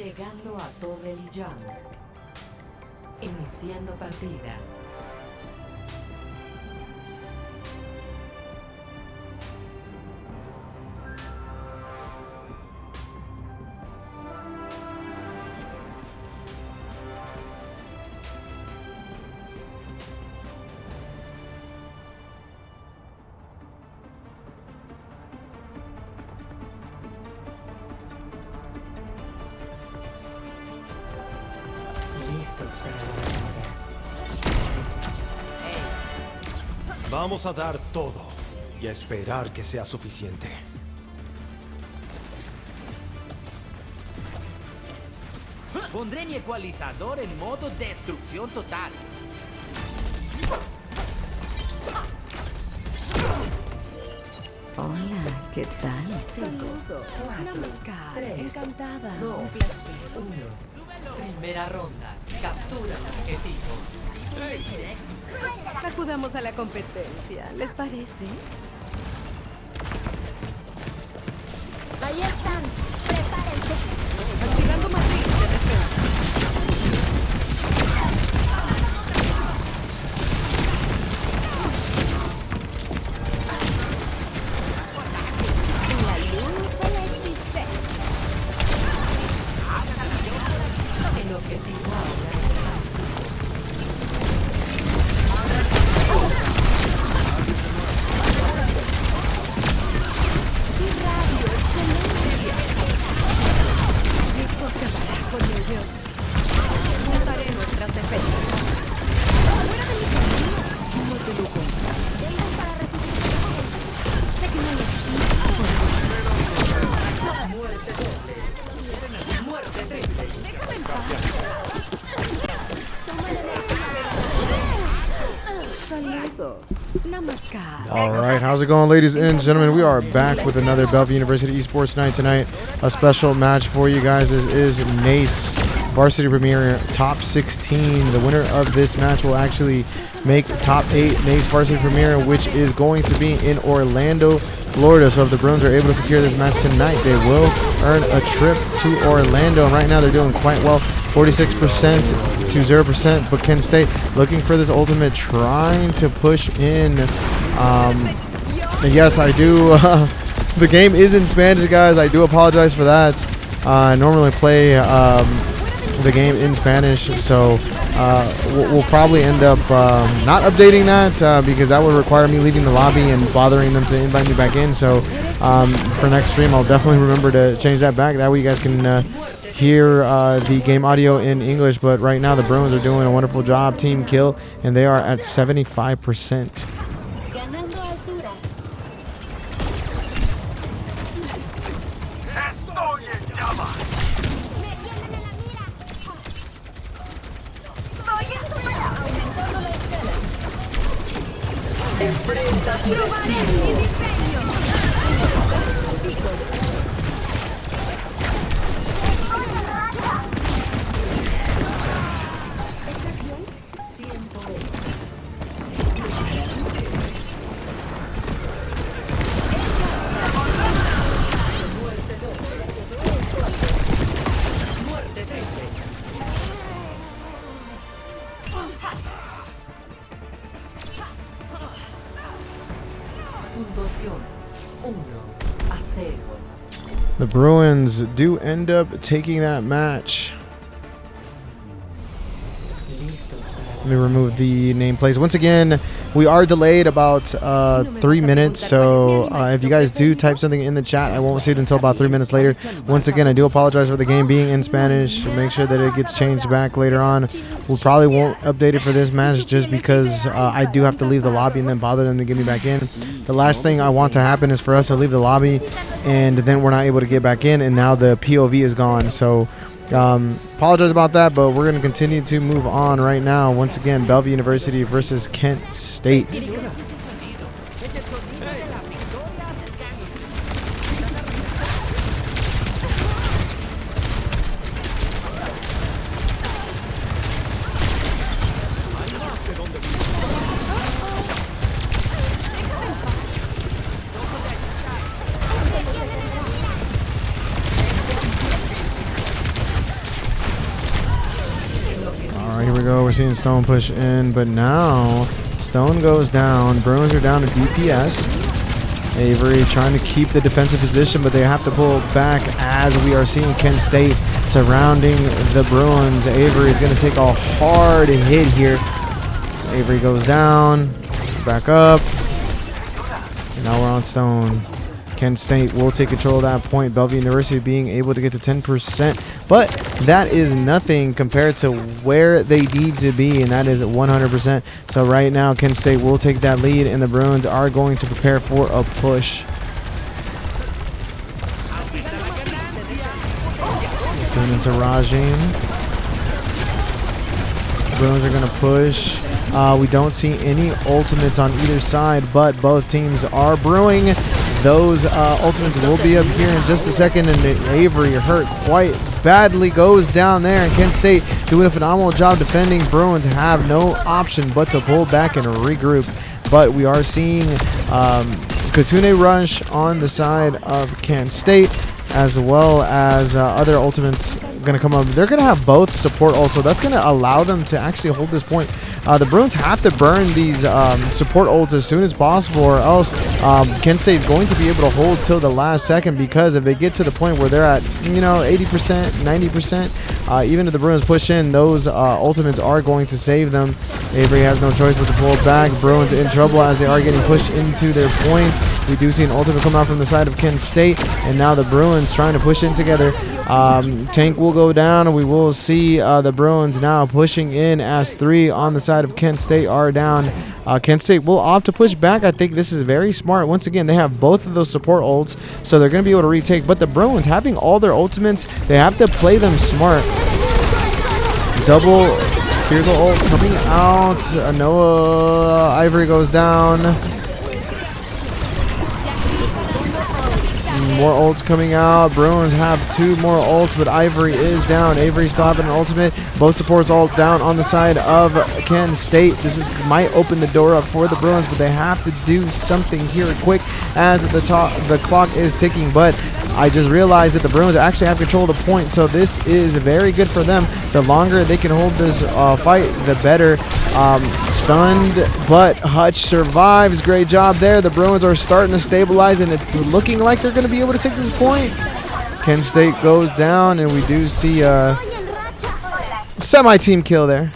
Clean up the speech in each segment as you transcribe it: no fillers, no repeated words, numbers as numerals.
Llegando a Torre Lillán. Iniciando partida. Vamos a dar todo y a esperar que sea suficiente. Pondré mi ecualizador en modo destrucción total. Hola, ¿qué tal? Saludos. Namaskar. Encantada. 2, Un placer. 1. Primera ronda. Captura el objetivo. Sacudamos a la competencia, ¿les parece? Ahí están. Prepárense. Activando matriz de defensa. La luz a la existencia. El objetivo ahora es Radio excelencia. Esto acabará con ellos. Montaré nuestras defensas. ¡Fuera de mi camino! No te lo cuento. Vengan para recibir muerte doble. Muerte triple. Déjame en paz. Saludos. Namaskar. All right, how's it going, ladies and gentlemen? We are back with another Bellevue University Esports Night tonight. A special match for you guys. This is NACE Varsity Premier Top 16. The winner of this match will actually make Top 8 NACE Varsity Premier, which is going to be in Orlando, Florida. So if the Bruins are able to secure this match tonight, they will earn a trip to Orlando. And right now they're doing quite well, 46% to 0%, but Kent State looking for this ultimate, trying to push in. Yes, I do. The game is in Spanish, guys. I do apologize for that. I normally play the game in Spanish, so we'll probably end up not updating that because that would require me leaving the lobby and bothering them to invite me back in. So for next stream, I'll definitely remember to change that back. That way you guys can hear the game audio in English. But right now the Bruins are doing a wonderful job. Team kill, and they are at 75%. ganando altura. Me tienen en la mira. Voy en tu mira. Aumentando la escala. Enfrenta tu Probaré destino. mi diseño. Muerte triple. Puntuación 1-0. The Bruins do end up taking that match. Let me remove the nameplates. Once again, we are delayed about 3 minutes. So if you guys do type something in the chat, I won't see it until about 3 minutes later. Once again, I do apologize for the game being in Spanish. Make sure that it gets changed back later on. We probably won't update it for this match just because I do have to leave the lobby and then bother them to get me back in. The last thing I want to happen is for us to leave the lobby and then we're not able to get back in, and now the POV is gone. So apologize about that, but we're going to continue to move on right now. Once again, Bellevue University versus Kent State. seeing Stone push in, but now Stone goes down. Bruins are down to DPS. Avery trying to keep the defensive position, but they have to pull back as we are seeing Kent State surrounding the Bruins. Avery is going to take a hard hit here. Avery goes down, back up, and now we're on Stone. Kent State will take control of that point. Bellevue University being able to get to 10%, but that is nothing compared to where they need to be, and that is 100%. So right now, Kent State will take that lead, and the Bruins are going to prepare for a push. Turn into Rajin. Bruins are going to push. We don't see any ultimates on either side, but both teams are brewing. Those ultimates will be up here in just a second, and Avery hurt quite badly, goes down there, and Kent State doing a phenomenal job defending. Bruins have no option but to pull back and regroup, but we are seeing Kitsune Rush on the side of Kent State, as well as other ultimates going to come up. They're going to have both support also. That's going to allow them to actually hold this point. The Bruins have to burn these support ults as soon as possible, or else Kent State is going to be able to hold till the last second, because if they get to the point where they're at 80%, 90%, even if the Bruins push in, those ultimates are going to save them. Avery has no choice but to pull back. Bruins in trouble as they are getting pushed into their points. We do see an ultimate come out from the side of Kent State, and now the Bruins trying to push in together. Tank will go down, and we will see the Bruins now pushing in as 3 on the side of Kent State are down. Kent State will opt to push back. I think this is very smart. Once again, they have both of those support ults, so they're going to be able to retake. But the Bruins, having all their ultimates, they have to play them smart. Double Kirgo ult coming out. Noah Ivory goes down. More ults coming out. Bruins have 2 more ults, but Ivory is down. Avery still having an ultimate. Both supports all down on the side of Kent State. This might open the door up for the Bruins, but they have to do something here quick as the clock is ticking. But I just realized that the Bruins actually have control of the point, so this is very good for them. The longer they can hold this fight, the better. Stunned, but Hutch survives. Great job there. The Bruins are starting to stabilize, and it's looking like they're going to be able to take this point. Kent State goes down, and we do see a semi-team kill there.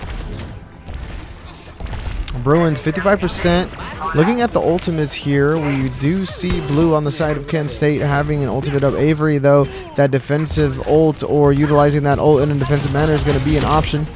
Bruins 55%. Looking at the ultimates here, we do see blue on the side of Kent State having an ultimate up. Avery, though, that defensive ult or utilizing that ult in a defensive manner is going to be an option.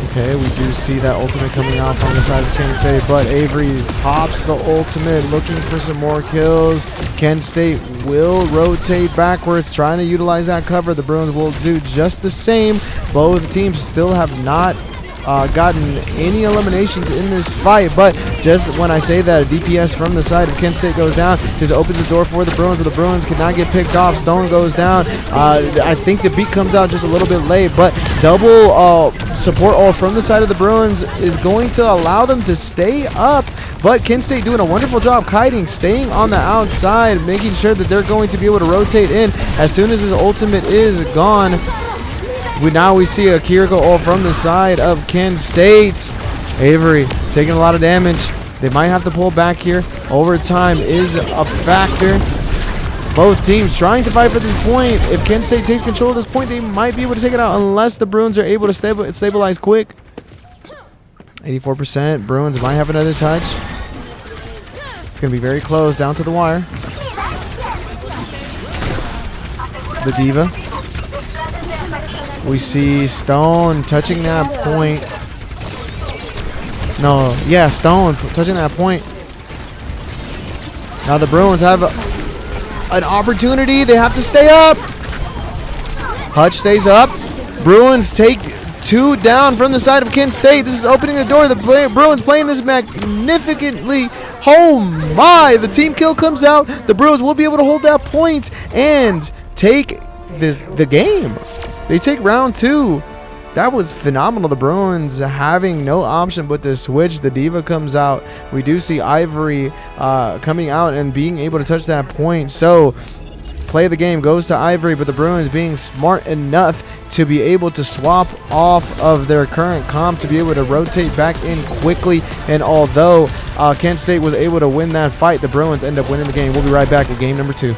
Okay, we do see that ultimate coming out from the side of Kent State, but Avery pops the ultimate, looking for some more kills. Kent State will rotate backwards, trying to utilize that cover. The Bruins will do just the same. Both teams still have not gotten any eliminations in this fight, but just when I say that a DPS from the side of Kent State goes down, this opens the door for the Bruins, but the Bruins cannot get picked off. Stone goes down. I think the beat comes out just a little bit late, but double support all from the side of the Bruins is going to allow them to stay up. But Kent State doing a wonderful job kiting, staying on the outside, making sure that they're going to be able to rotate in as soon as his ultimate is gone. Now we see a Kiriko ult from the side of Kent State. Avery taking a lot of damage. They might have to pull back here. Overtime is a factor. Both teams trying to fight for this point. If Kent State takes control of this point, they might be able to take it out unless the Bruins are able to stabilize quick. 84%. Bruins might have another touch. It's going to be very close, down to the wire. The Diva. We see Stone touching that point. No, yeah, Stone touching that point. Now the Bruins have an opportunity. They have to stay up. Hutch stays up. Bruins take 2 down from the side of Kent State. This is opening the door. The Bruins playing this magnificently. Oh my, the team kill comes out. The Bruins will be able to hold that point and take the game. They take round 2. That was phenomenal. The Bruins having no option but to switch. The Diva comes out. We do see Ivory coming out and being able to touch that point. So play of the game goes to Ivory, but the Bruins being smart enough to be able to swap off of their current comp to be able to rotate back in quickly. And although Kent State was able to win that fight, the Bruins end up winning the game. We'll be right back with game number 2.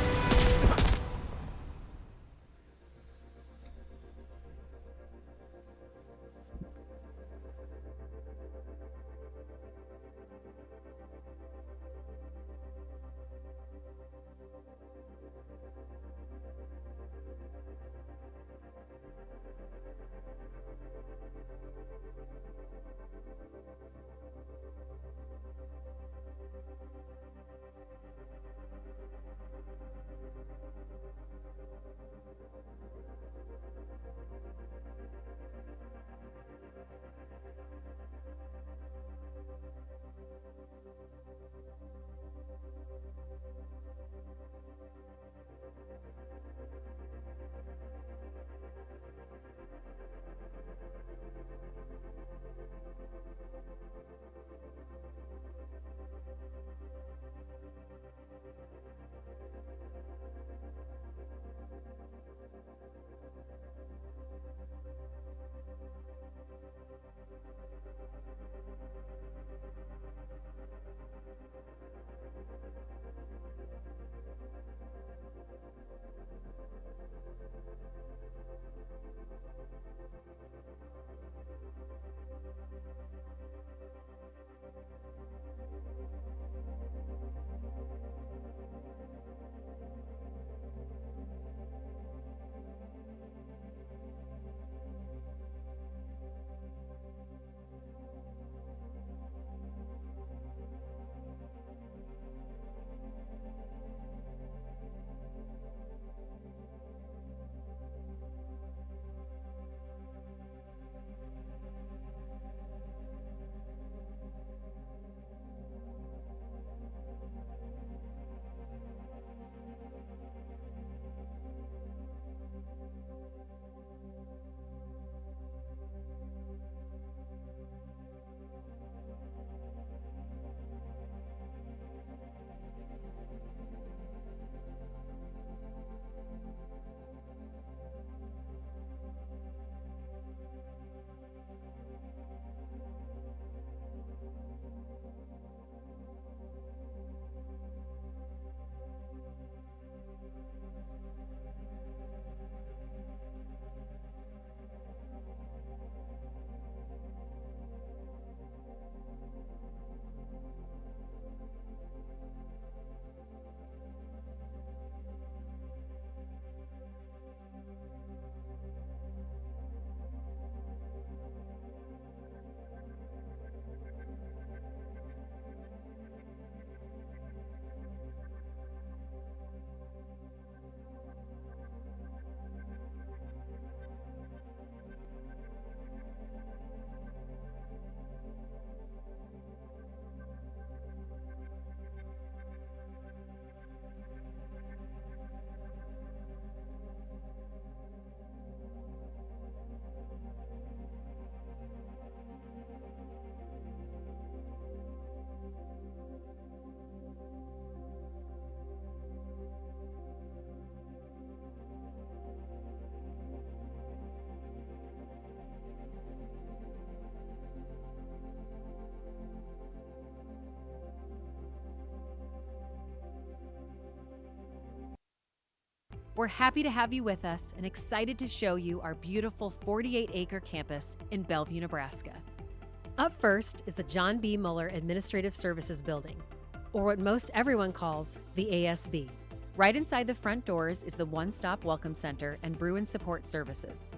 We're happy to have you with us and excited to show you our beautiful 48-acre campus in Bellevue, Nebraska. Up first is the John B. Mueller Administrative Services Building, or what most everyone calls the ASB. Right inside the front doors is the One-Stop Welcome Center and Bruin Support Services.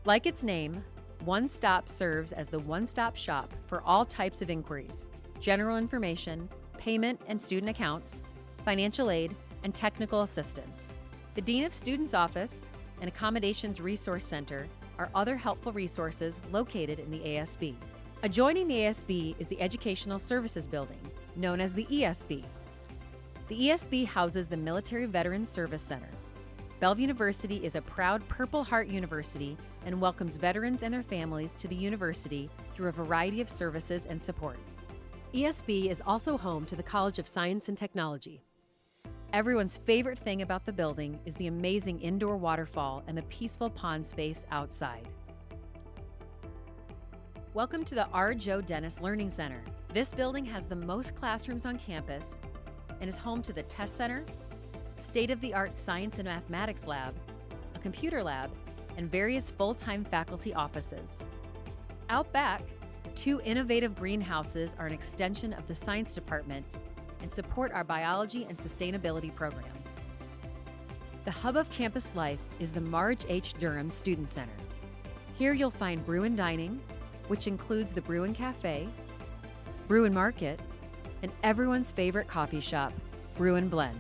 Like its name, One Stop serves as the one-stop shop for all types of inquiries, general information, payment and student accounts, financial aid, and technical assistance. The Dean of Students' Office and Accommodations Resource Center are other helpful resources located in the ASB. Adjoining the ASB is the Educational Services Building, known as the ESB. The ESB houses the Military Veterans Service Center. Bellevue University is a proud Purple Heart university and welcomes veterans and their families to the university through a variety of services and support. ESB is also home to the College of Science and Technology. Everyone's favorite thing about the building is the amazing indoor waterfall and the peaceful pond space outside. Welcome to the R. Joe Dennis Learning Center. This building has the most classrooms on campus and is home to the Test Center, state-of-the-art Science and Mathematics Lab, a computer lab, and various full-time faculty offices. Out back, 2 innovative greenhouses are an extension of the science department and support our biology and sustainability programs. The hub of campus life is the Marge H. Durham Student Center. Here you'll find Bruin Dining, which includes the Bruin Cafe, Bruin Market, and everyone's favorite coffee shop, Bruin Blend.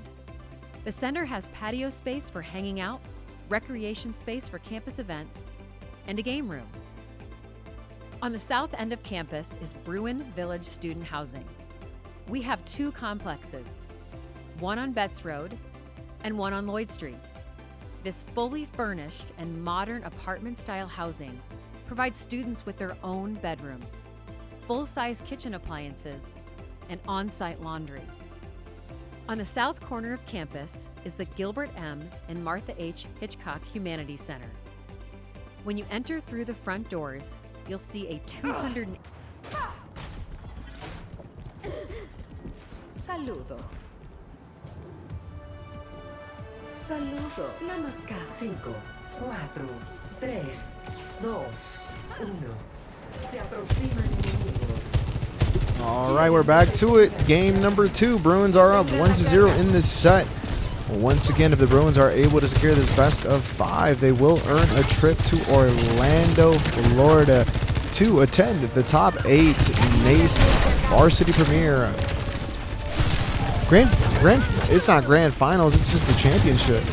The center has patio space for hanging out, recreation space for campus events, and a game room. On the south end of campus is Bruin Village Student Housing. We have 2 complexes, one on Betts Road and one on Lloyd Street. This fully furnished and modern apartment-style housing provides students with their own bedrooms, full-size kitchen appliances, and on-site laundry. On the south corner of campus is the Gilbert M. and Martha H. Hitchcock Humanities Center. When you enter through the front doors, you'll see a 200... Saludos. Saludo. Namaskar. 5, 4, 3, 2, 1. Se aproximan enemigos. All right, we're back to it. Game number 2. Bruins are up 1-0 in this set. Once again, if the Bruins are able to secure this best of 5, they will earn a trip to Orlando, Florida to attend the top 8 NACE Varsity Premiere. It's not grand finals, it's just the championship.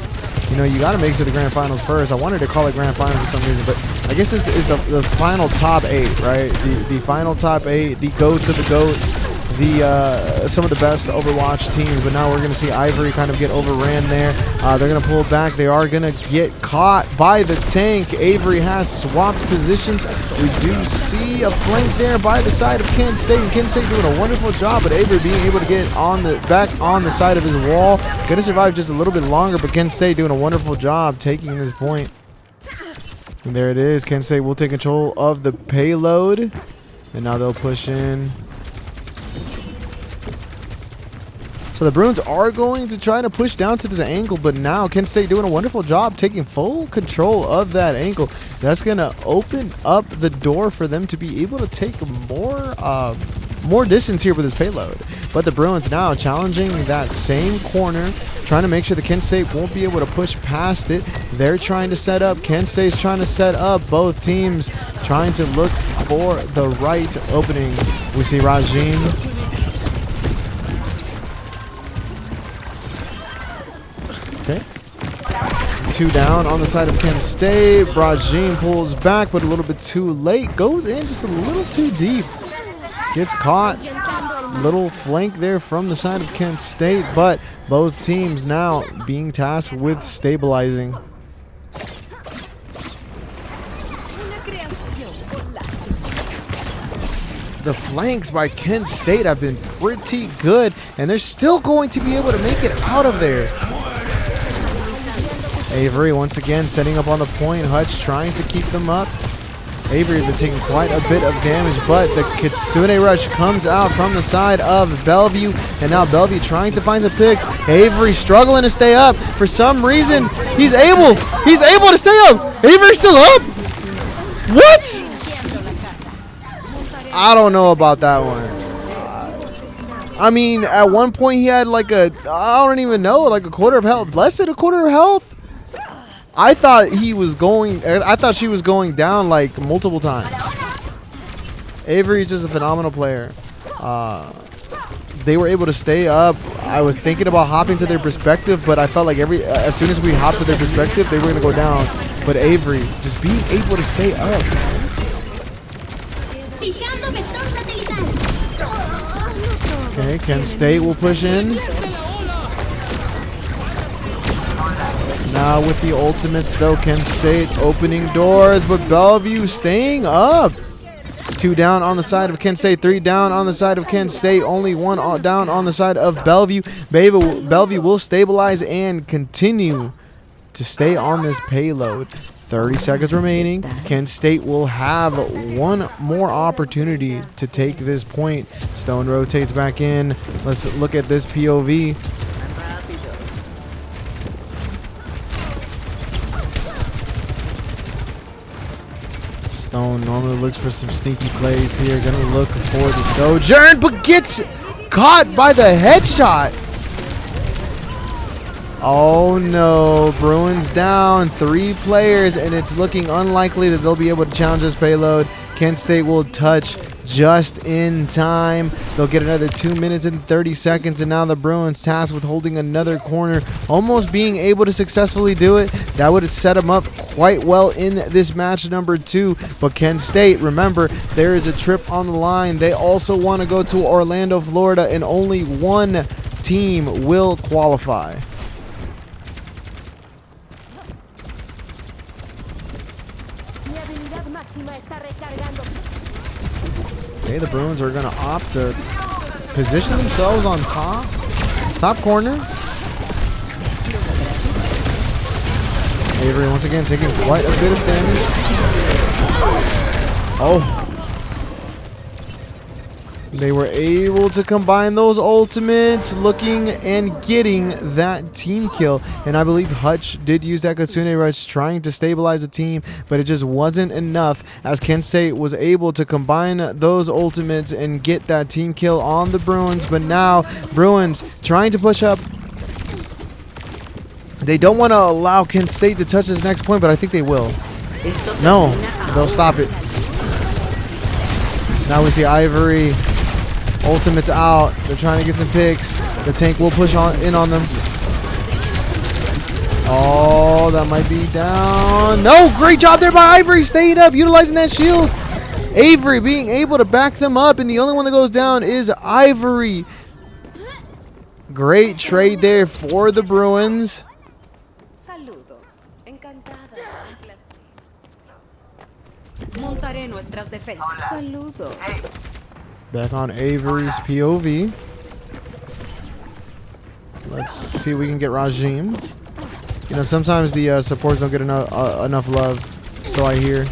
You know, you got to make it to the grand finals first. I wanted to call it grand finals for some reason, but I guess this is the final top 8, right? The final top 8, the goats of the goats, some of the best Overwatch teams. But now we're going to see Ivory kind of get overran there. They're going to pull back. They are going to get caught by the tank. Avery has swapped positions. We do see a flank there by the side of Kent State. And Kent State doing a wonderful job, but Avery being able to get back on the side of his wall. Going to survive just a little bit longer, but Kent State doing a wonderful job taking this point. And there it is. Kent State will take control of the payload. And now they'll push in. So the Bruins are going to try to push down to this angle, but now Kent State doing a wonderful job taking full control of that angle. That's going to open up the door for them to be able to take more distance here with this payload. But the Bruins now challenging that same corner, trying to make sure the Kent State won't be able to push past it. They're trying to set up. Kent State's trying to set up. Both teams trying to look for the right opening. We see Rajin. Okay. 2 down on the side of Kent State. Brajin pulls back, but a little bit too late. Goes in just a little too deep. Gets caught. Little flank there from the side of Kent State, but both teams now being tasked with stabilizing. The flanks by Kent State have been pretty good, and they're still going to be able to make it out of there. Avery once again setting up on the point. Hutch trying to keep them up. Avery has been taking quite a bit of damage, but the Kitsune Rush comes out from the side of Bellevue, and now Bellevue trying to find the picks. Avery struggling to stay up. For some reason, he's able to stay up. Avery's still up. What? I don't know about that one. I mean, at one point he had like I don't even know, like a quarter of health, less than a quarter of health. I thought she was going down like multiple times. Avery is just a phenomenal player. They were able to stay up. I was thinking about hopping to their perspective, but I felt like as soon as we hopped to their perspective, they were going to go down. But Avery just being able to stay up. Okay, Kent State will push in. Now with the ultimates though, Kent State opening doors, but Bellevue staying up. 2 down on the side of Kent State, 3 down on the side of Kent State, only 1 down on the side of Bellevue. Bellevue will stabilize and continue to stay on this payload. 30 seconds remaining. Kent State will have one more opportunity to take this point. Stone rotates back in. Let's look at this POV. Stone normally looks for some sneaky plays here. Gonna look for the sojourn, but gets caught by the headshot. Oh no, Bruins down 3 players, and it's looking unlikely that they'll be able to challenge this payload. Kent State will touch just in time. They'll get another 2 minutes and 30 seconds, and now the Bruins tasked with holding another corner, almost being able to successfully do it. That would set them up quite well in this match number 2. But Kent State, remember, there is a trip on the line. They also want to go to Orlando, Florida, and only one team will qualify. Okay, the Bruins are going to opt to position themselves on top corner. Avery once again taking quite a bit of damage. Oh. They were able to combine those ultimates, looking and getting that team kill. And I believe Hutch did use that Kitsune Rush trying to stabilize the team, but it just wasn't enough as Kent State was able to combine those ultimates and get that team kill on the Bruins. But now Bruins trying to push up. They don't want to allow Kent State to touch this next point, but I think they will. No, they'll stop it. Now we see Ivory. Ultimate's out. They're trying to get some picks. The tank will push in on them. Oh, that might be down. No, great job there by Ivory, staying up, utilizing that shield. Avery being able to back them up, and the only one that goes down is Ivory. Great trade there for the Bruins. Saludos. Encantada. Montaré nuestras defensas. Saludos. Back on Avery's POV. Let's see if we can get Rajim. You know, sometimes the supports don't get enough love, so I hear.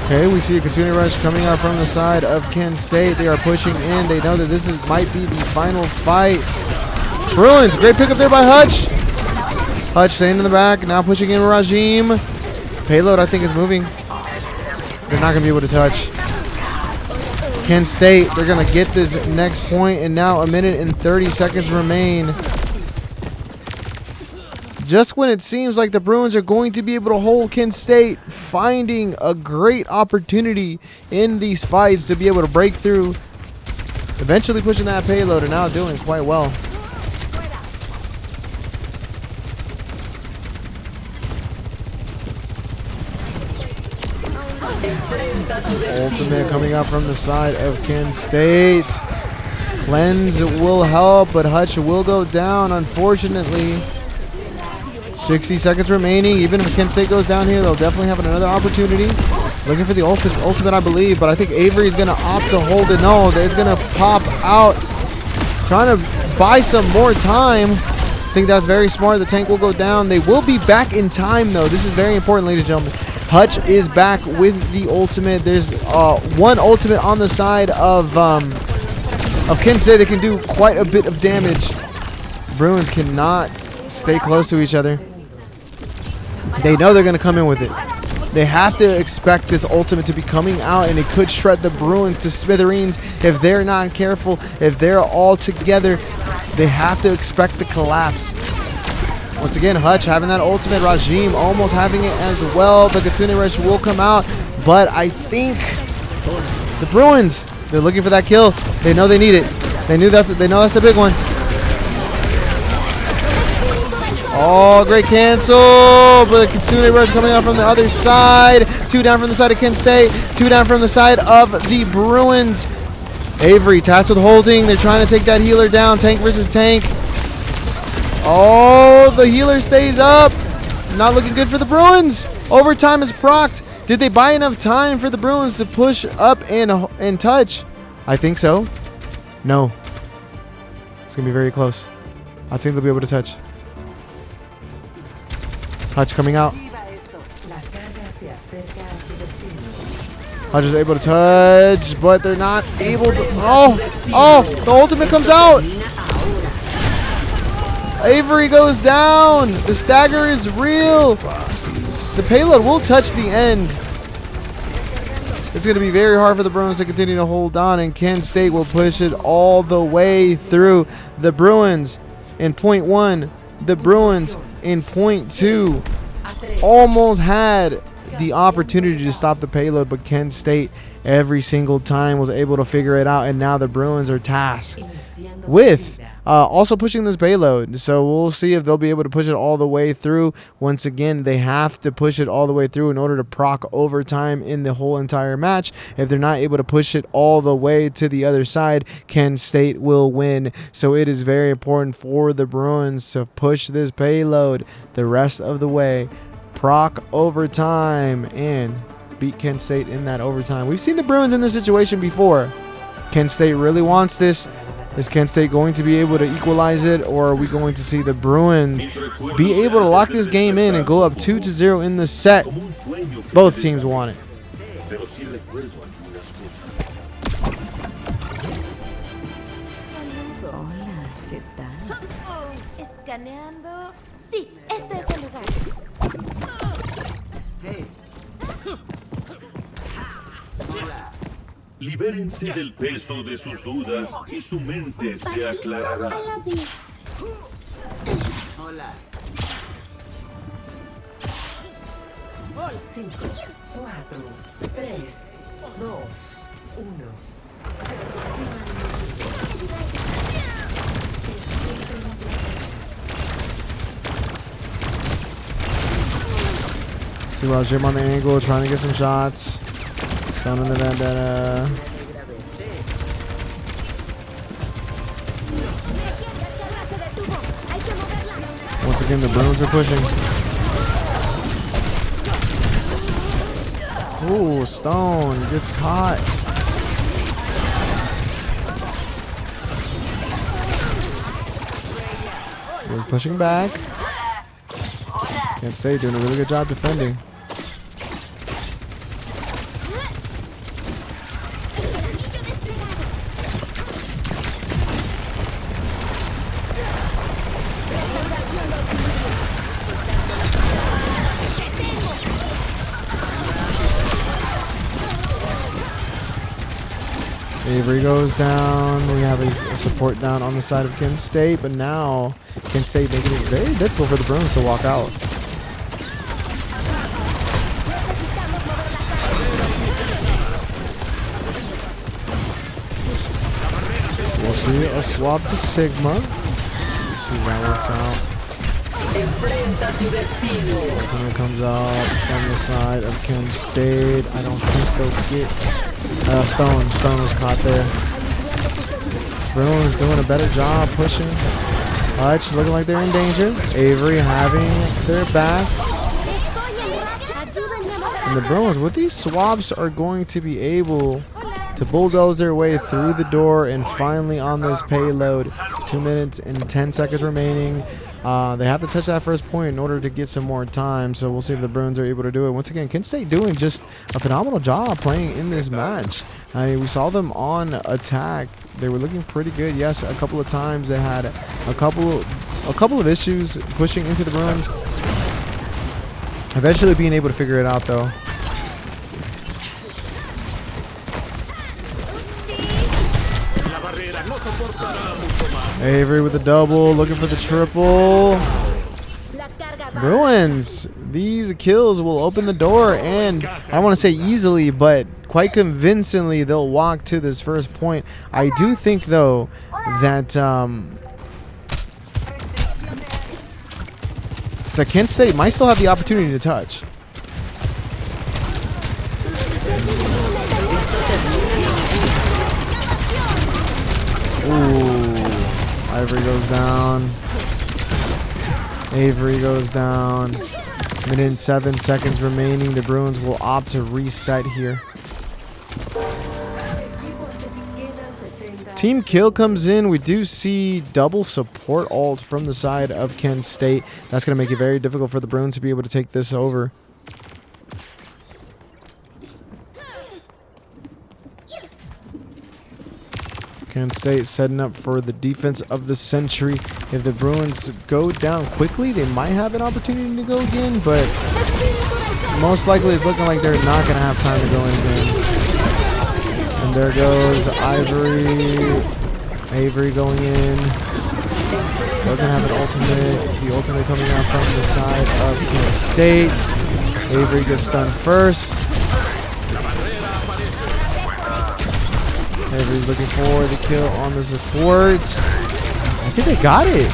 Okay, we see a Kitsune Rush coming out from the side of Kent State. They are pushing in. They know that this might be the final fight. Bruins, great pickup there by Hutch. Hutch staying in the back, now pushing in Rajim. Payload, I think, is moving. They're not going to be able to touch. Kent State, they're going to get this next point, and now 1 minute and 30 seconds remain. Just when it seems like the Bruins are going to be able to hold Kent State, finding a great opportunity in these fights to be able to break through. Eventually pushing that payload and now doing quite well. Ultimate coming out from the side of Kent State. Cleanse will help, but Hutch will go down, unfortunately. 60 seconds remaining. Even if Kent State goes down here, they'll definitely have another opportunity. Looking for the ultimate, I believe, but I think Avery is going to opt to hold it. No, it's going to pop out. Trying to buy some more time. I think that's very smart. The tank will go down. They will be back in time, though. This is very important, ladies and gentlemen. Hutch is back with the ultimate. There's one ultimate on the side of Kent State that can do quite a bit of damage. Bruins cannot stay close to each other. They know they're going to come in with it. They have to expect this ultimate to be coming out, and it could shred the Bruins to smithereens if they're not careful. If they're all together, they have to expect the collapse. Once again, Hutch having that ultimate. Rajim almost having it as well. The Kitsune Rush will come out, but I think the Bruins, they're looking for that kill. They know they need it. They know that's the big one. Oh, great cancel. But Kitsune Rush coming out from the other side. 2 down from the side of Kent State. 2 down from the side of the Bruins. Avery tasked with holding. They're trying to take that healer down. Tank versus tank. Oh, the healer stays up. Not looking good for the Bruins. Overtime is procced. Did they buy enough time for the Bruins to push up and touch? I think so. No. It's going to be very close. I think they'll be able to touch. Hutch coming out. Hutch is able to touch, but they're not able to. Oh, the ultimate comes out. Avery goes down. The stagger is real. The payload will touch the end. It's going to be very hard for the Bruins to continue to hold on, and Kent State will push it all the way through. The Bruins in point 1. The Bruins in point 2 almost had the opportunity to stop the payload, but Kent State every single time was able to figure it out, and now the Bruins are tasked with also pushing this payload. So we'll see if they'll be able to push it all the way through. Once again, they have to push it all the way through in order to proc overtime in the whole entire match. If they're not able to push it all the way to the other side, Kent State will win. So it is very important for the Bruins to push this payload the rest of the way, proc overtime, and beat Kent State in that overtime. We've seen the Bruins in this situation before. Kent State really wants this. Is Kent State going to be able to equalize it, or are we going to see the Bruins be able to lock this game in and go up 2-0 in the set? Both teams want it. Hola, ¿qué tal? Escaneando. Sí, este es el lugar. Libérense del peso de sus dudas y su mente se aclarará. A la vez. Hola. 5, 4, 3, 2, 1. See Wild Jim on the angle, trying to get some shots. Sun in the vendetta. Once again, the Bruins are pushing. Ooh, Stone gets caught. He's pushing back. Kent State doing a really good job defending. Avery goes down. We have a support down on the side of Kent State, but now Kent State making it very difficult for the Bruins to walk out. We'll see a swap to Sigma. We'll see if that works out. Ultimate comes out from the side of Kent State. I don't think they'll get Stone. Stone was caught there. Bruins doing a better job pushing. Hutch looking like they're in danger. Avery having their back. And the Bruins with these swaps are going to be able to bulldoze their way through the door and finally on this payload. 2 minutes and 10 seconds remaining. They have to touch that first point in order to get some more time, so we'll see if the Bruins are able to do it. Once again, Kent State doing just a phenomenal job playing in this match. I mean, we saw them on attack. They were looking pretty good. Yes, a couple of times they had a couple of issues pushing into the Bruins. Eventually being able to figure it out, though. Avery with a double, looking for the triple. Bruins, these kills will open the door, and I don't want to say easily, but quite convincingly they'll walk to this first point. I do think, though, that that Kent State might still have the opportunity to touch. Ooh, Ivory goes down. Avery goes down. Minute and 7 seconds remaining. The Bruins will opt to reset here. Team kill comes in. We do see double support ult from the side of Kent State. That's going to make it very difficult for the Bruins to be able to take this over. Kent State setting up for the defense of the century. If the Bruins go down quickly, they might have an opportunity to go again, but most likely it's looking like they're not going to have time to go in again. And there goes Ivory. Avery going in. Doesn't have an ultimate. The ultimate coming out from the side of Kent State. Avery gets stunned first. Avery's looking for the kill on the support. I think they got it.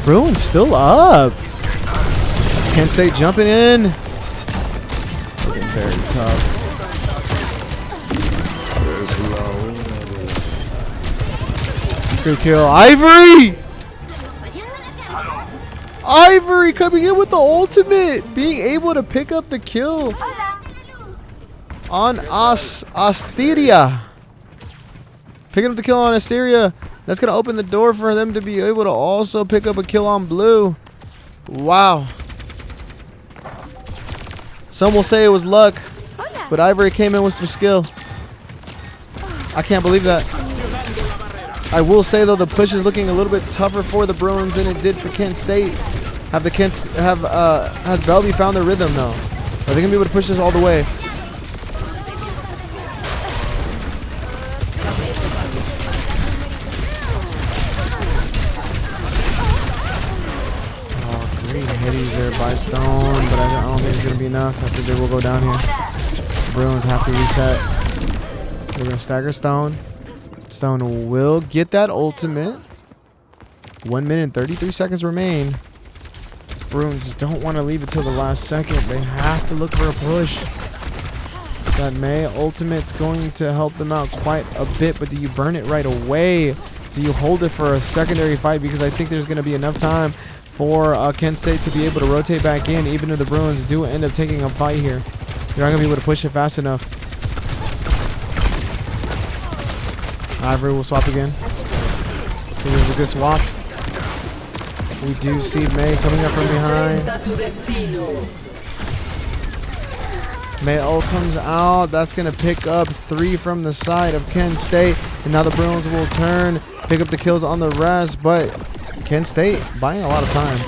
Bruins still up. Kent State jumping in. Looking very tough. Good kill. Ivory! Ivory coming in with the ultimate. Being able to pick up the kill on Asteria. Picking up the kill on Asteria. That's going to open the door for them to be able to also pick up a kill on Blue. Wow. Some will say it was luck, but Ivory came in with some skill. I can't believe that. I will say though, the push is looking a little bit tougher for the Bruins than it did for Kent State. Has Bellevue found their rhythm though? Are they gonna be able to push this all the way? Oh, great headies there by Stone, but I don't think it's gonna be enough. I think they will go down here. The Bruins have to reset. They're gonna stagger Stone. Stone will get that ultimate. 1 minute and 33 seconds remain. Bruins don't want to leave it till the last second. They have to look for a push. That May ultimate's going to help them out quite a bit, but do you burn it right away? Do you hold it for a secondary fight? Because I think there's going to be enough time for Kent State to be able to rotate back in, even if the Bruins do end up taking a fight here. They're not going to be able to push it fast enough. Ivory will swap again. I think it was a good swap. We do see May coming up from behind. May ult comes out. That's going to pick up 3 from the side of Kent State. And now the Bruins will turn, pick up the kills on the rest. But Kent State buying a lot of time.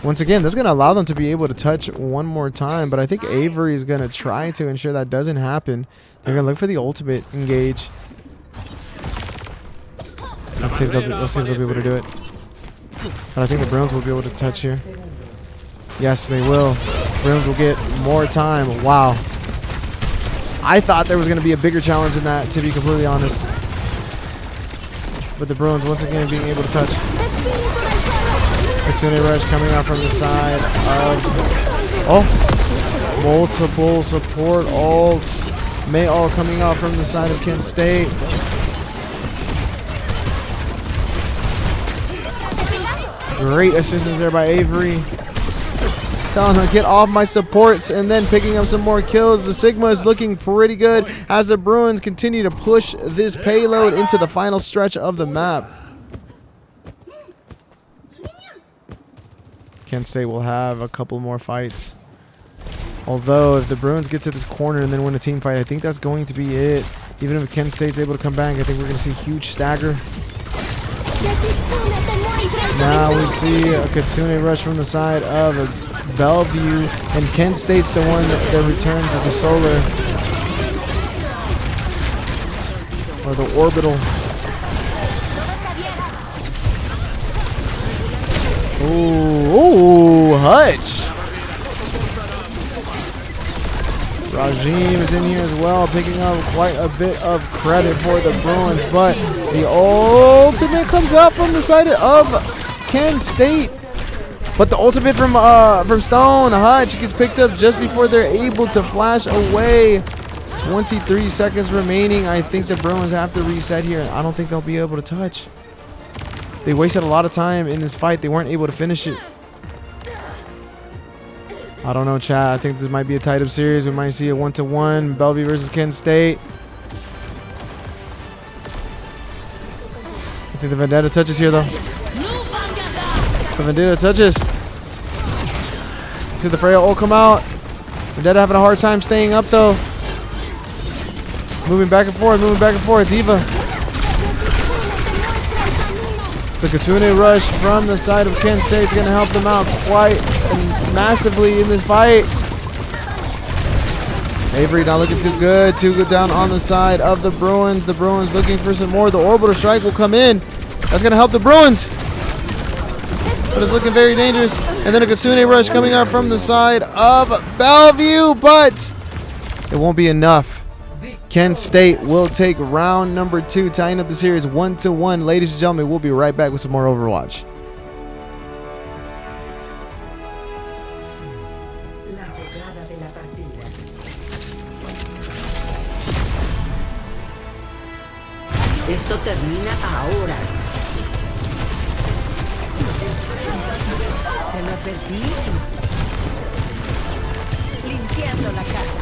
Once again, this is going to allow them to be able to touch one more time. But I think Avery is going to try to ensure that doesn't happen. They're going to look for the ultimate engage. Let's see if they'll be able to do it. But I think the Bruins will be able to touch here. Yes, they will. Bruins will get more time. Wow. I thought there was going to be a bigger challenge than that, to be completely honest. But the Bruins, once again, being able to touch. Kitsune Rush coming out from the side of... Oh! Multiple support ults. May all coming out from the side of Kent State. Great assistance there by Avery. Telling her, get off my supports, and then picking up some more kills. The Sigma is looking pretty good as the Bruins continue to push this payload into the final stretch of the map. Kent State will have a couple more fights. Although, if the Bruins get to this corner and then win a team fight, I think that's going to be it. Even if Kent State's able to come back, I think we're going to see a huge stagger. Now we see a Kitsune Rush from the side of Bellevue, and Kent State's the one that returns to the solar. Or the orbital. Ooh, Hutch. Rajim is in here as well, picking up quite a bit of credit for the Bruins, but the ultimate comes out from the side of Kent State. But the ultimate from Stone, Hutch gets picked up just before they're able to flash away. 23 seconds remaining. I think the Bruins have to reset here. I don't think they'll be able to touch. They wasted a lot of time in this fight. They weren't able to finish it. I don't know, chat. I think this might be a tight-up series. We might see a 1-1. Bellevue versus Kent State. I think the Vendetta touches here, though. The Vendetta touches. See the Freya ult come out. Vendetta having a hard time staying up, though. Moving back and forth, Diva. The Kasune rush from the side of Kent State is going to help them out quite massively in this fight. Avery not looking too good. Too good down on the side of the Bruins. The Bruins looking for some more. The orbital strike will come in. That's going to help the Bruins. But it's looking very dangerous. And then a Kasune rush coming out from the side of Bellevue. But it won't be enough. Kent State will take round number 2, tying up the series 1-1. Ladies and gentlemen, we'll be right back with some more Overwatch. La jugada de la partida. Esto termina ahora. Se lo perdí. Limpiando la casa.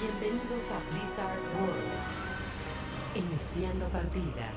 Bienvenidos a Blizzard World. Iniciando partida.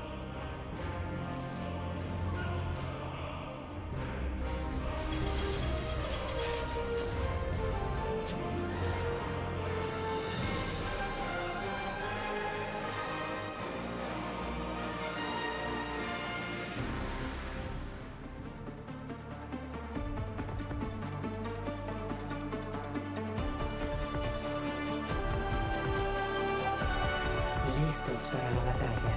Listos para la batalla.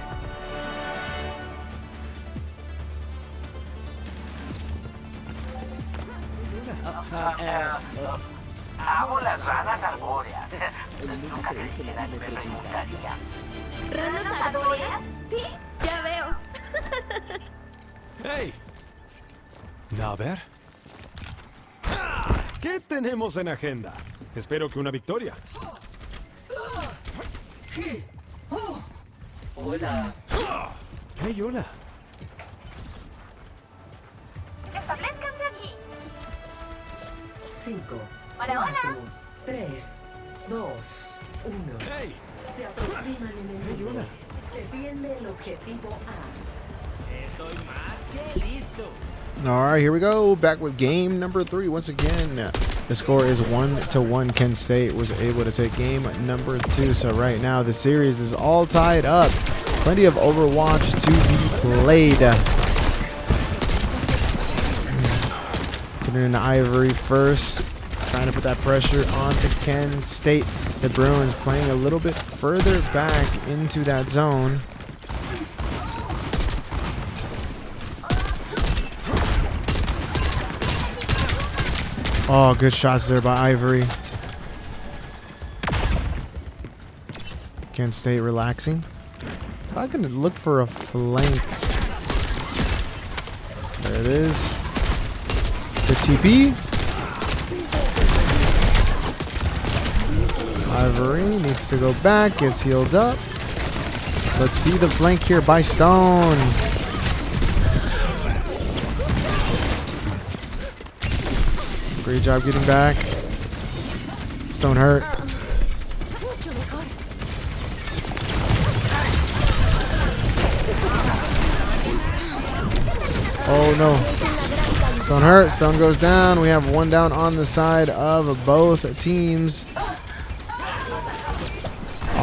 Amo las ranas arbóreas. Nunca creí que nadie me preguntaría. ¿Ranas arbóreas? Sí, ya veo. ¡Hey! A ver. ¿Qué tenemos en agenda? Espero que una victoria. Hola. ¡Hey, hola! Establezcanse aquí. 5, Hola, 4, hola. 3, 2, 1. ¡Hey! Se aproximan enemigos. Defiende el objetivo A. Estoy más que listo. All right, here we go. Back with game number 3. Once again, the score is 1-1. Kent State was able to take game number 2. So right now, the series is all tied up. Plenty of Overwatch to be played. Turning into Ivory first. Trying to put that pressure on to Kent State. The Bruins playing a little bit further back into that zone. Oh, good shots there by Ivory. Kent State relaxing. I'm going to look for a flank. There it is. The TP. Ivory needs to go back. Gets healed up. Let's see the flank here by Stone. Great job getting back. Stone hurt. Oh no. Stone hurt. Stone goes down. We have one down on the side of both teams.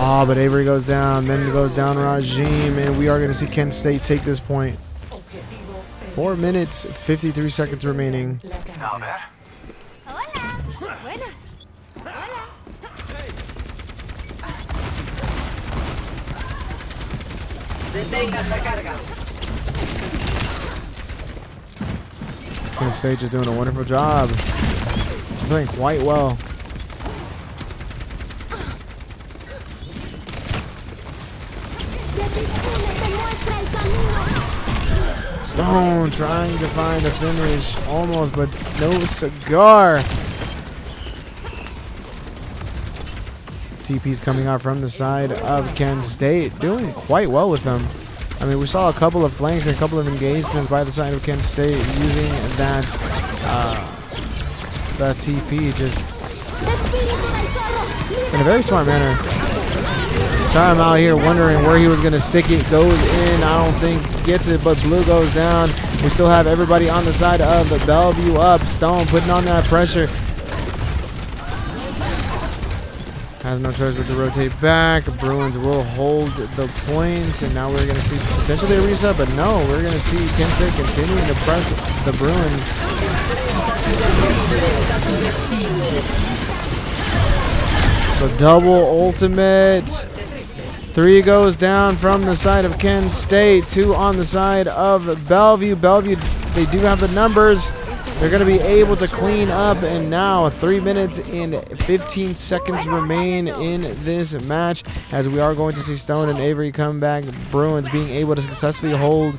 Oh, but Avery goes down. Then goes down Rajim. And we are going to see Kent State take this point. 4 minutes, 53 seconds remaining. A ver. Hola. Buenas. Hola. Detengan la carga. Kent State just doing a wonderful job. Playing quite well. Stone trying to find a finish. Almost, but no cigar. TP's coming out from the side of Kent State. Doing quite well with them. I mean, we saw a couple of flanks and a couple of engagements by the side of Kent State using that TP just in a very smart manner. Saw him out here wondering where he was going to stick it. Goes in. I don't think gets it, but Blue goes down. We still have everybody on the side of the Bellevue up. Stone putting on that pressure. Has no choice but to rotate back. Bruins will hold the point, and now we're going to see potentially a reset, but no, we're going to see Kent State continuing to press the Bruins. The double ultimate. 3 goes down from the side of Kent State. 2 on the side of Bellevue. Bellevue, they do have the numbers. They're going to be able to clean up, and now 3 minutes and 15 seconds remain in this match as we are going to see Stone and Avery come back. Bruins being able to successfully hold,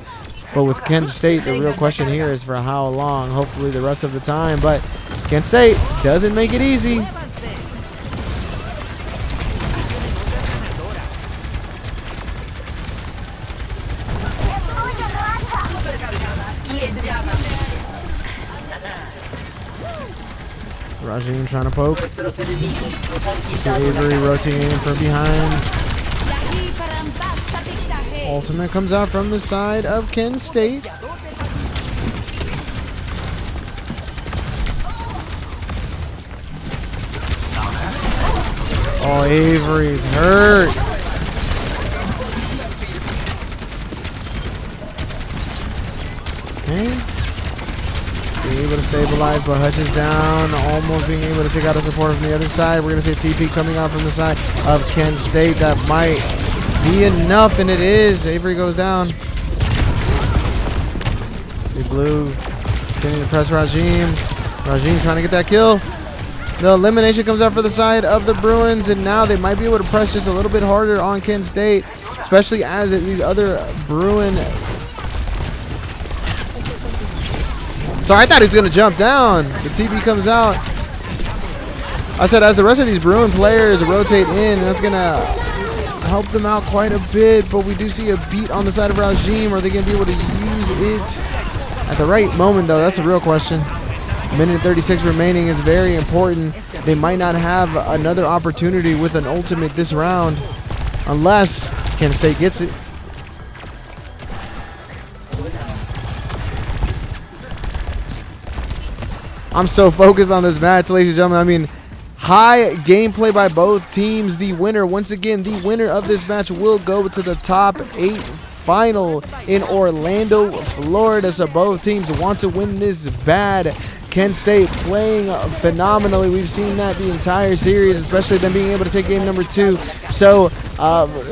but with Kent State, the real question here is for how long. Hopefully the rest of the time, but Kent State doesn't make it easy. Rajim trying to poke. See Avery rotating in from behind. Ultimate comes out from the side of Kent State. Oh, Avery's hurt. Okay. Being able to stabilize, but Hutch is down. Almost being able to take out a support from the other side. We're going to see TP coming out from the side of Kent State. That might be enough, and it is. Avery goes down. See Blue continuing to press Rajim. Rajim trying to get that kill. The elimination comes out for the side of the Bruins, and now they might be able to press just a little bit harder on Kent State, especially as these other Bruin... Sorry, I thought he was going to jump down. The TP comes out. I said as the rest of these Bruin players rotate in, that's going to help them out quite a bit, but we do see a beat on the side of Rajim. Are they going to be able to use it at the right moment, though? That's a real question. Minute 36 remaining is very important. They might not have another opportunity with an ultimate this round unless Kent State gets it. I'm so focused on this match, ladies and gentlemen. I mean, high gameplay by both teams. The winner, once again, the winner of this match will go to the top 8 final in Orlando, Florida. So both teams want to win this bad. Kent State playing phenomenally. We've seen that the entire series, especially them being able to take game number 2. So,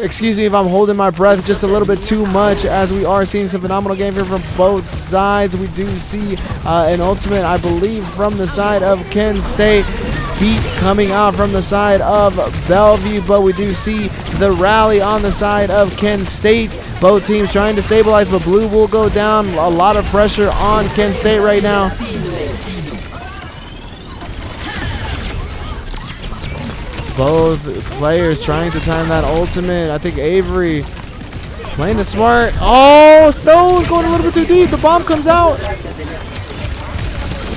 excuse me if I'm holding my breath just a little bit too much, as we are seeing some phenomenal game here from both sides. We do see an ultimate, I believe, from the side of Kent State. Beat coming out from the side of Bellevue, but we do see the rally on the side of Kent State. Both teams trying to stabilize, but Blue will go down. A lot of pressure on Kent State right now. Both players trying to time that ultimate. I think Avery playing it smart. Oh, Stone going a little bit too deep. The bomb comes out.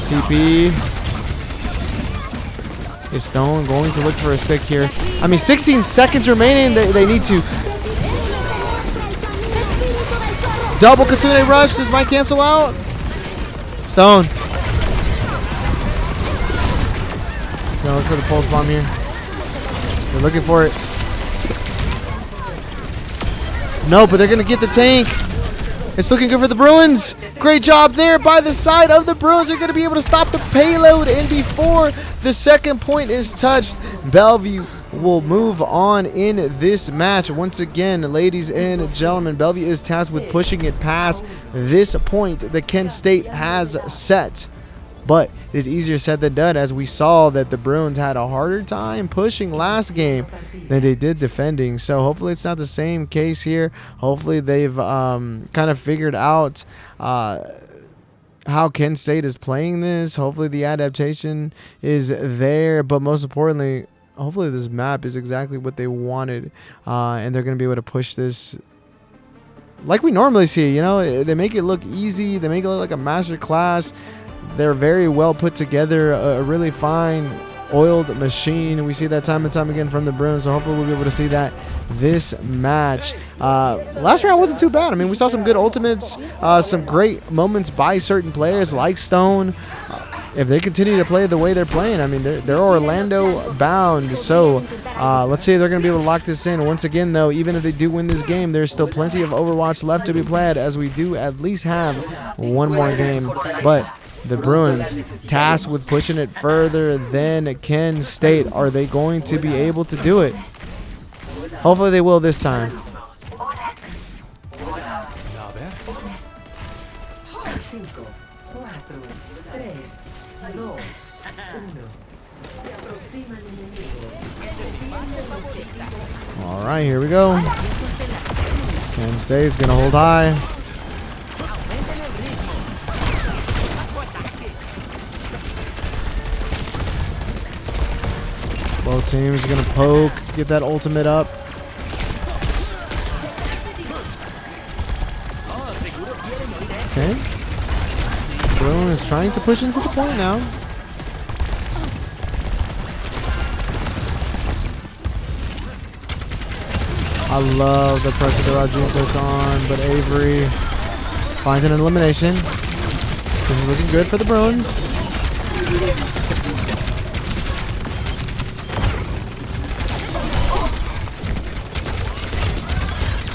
TP. Is Stone going to look for a stick here? I mean, 16 seconds remaining. They need to. Double Kitsune Rush. This might cancel out. Stone. Gonna look for the pulse bomb here. They're looking for it. No, but they're going to get the tank. It's looking good for the Bruins. Great job there by the side of the Bruins. They're going to be able to stop the payload. And before the second point is touched, Bellevue will move on in this match. Once again, ladies and gentlemen, Bellevue is tasked with pushing it past this point that Kent State has set. But it is easier said than done, as we saw that the Bruins had a harder time pushing last game than they did defending. So hopefully it's not the same case here. Hopefully they've kind of figured out how Kent State is playing this. Hopefully the adaptation is there. But most importantly, hopefully this map is exactly what they wanted. And they're going to be able to push this like we normally see. You know, they make it look easy. They make it look like a master class. They're very well put together, a really fine oiled machine. We see that time and time again from the Bruins, so hopefully we'll be able to see that this match. Last round wasn't too bad. I mean, we saw some good ultimates, some great moments by certain players like Stone. If they continue to play the way they're playing, I mean, they're Orlando bound. So let's see if they're going to be able to lock this in. Once again, though, even if they do win this game, there's still plenty of Overwatch left to be played, as we do at least have one more game. But the Bruins tasked with pushing it further than Kent State. Are they going to be able to do it? Hopefully they will this time. All right, here we go. Kent State is going to hold high. Both teams are going to poke, get that ultimate up. Okay. Bruin is trying to push into the point now. I love the pressure that Rajun puts on, but Avery finds an elimination. This is looking good for the Bruins.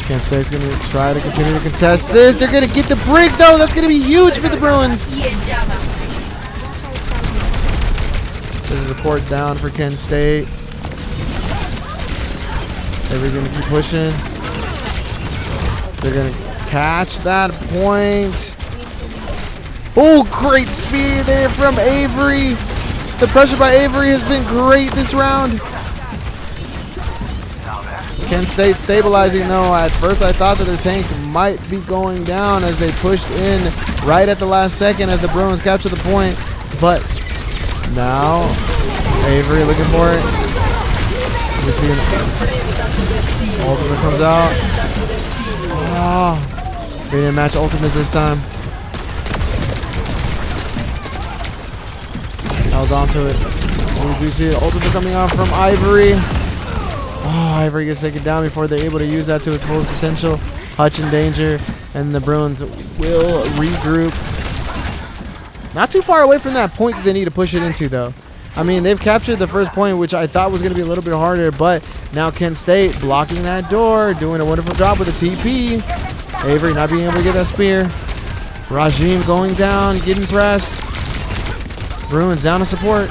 Kent State's going to try to continue to contest this. They're going to get the break, though. That's going to be huge for the Bruins. There's a support down for Kent State. Avery's going to keep pushing. They're going to catch that point. Oh, great speed there from Avery. The pressure by Avery has been great this round. Kent State stabilizing though. At first I thought that their tank might be going down as they pushed in right at the last second as the Bruins captured the point. But now Avery looking for it. We see an ultimate comes out. Oh, they didn't match ultimates this time. Held onto it. We do see an ultimate coming out from Ivory. Oh, Ivory gets taken down before they're able to use that to its fullest potential. Hutch in danger, and the Bruins will regroup. Not too far away from that point that they need to push it into, though. I mean, they've captured the first point, which I thought was going to be a little bit harder, but now Kent State blocking that door, doing a wonderful job with the TP. Avery not being able to get that spear. Rajim going down, getting pressed. Bruins down to support.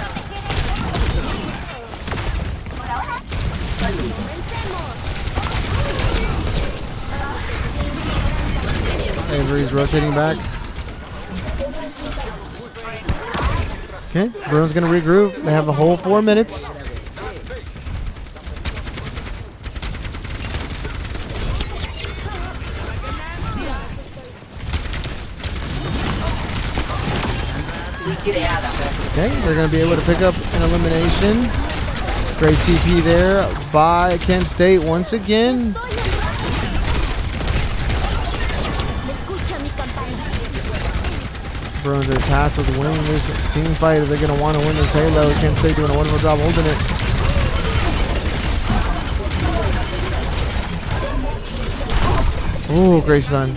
Avery's rotating back. Okay, Bruins gonna regroup. They have a whole 4 minutes. Okay, they're gonna be able to pick up an elimination. Great TP there by Kent State once again. Bruins are tasked with winning this team fight. If they're going to want to win this payload, Kent State doing a wonderful job holding it. Ooh, great stun.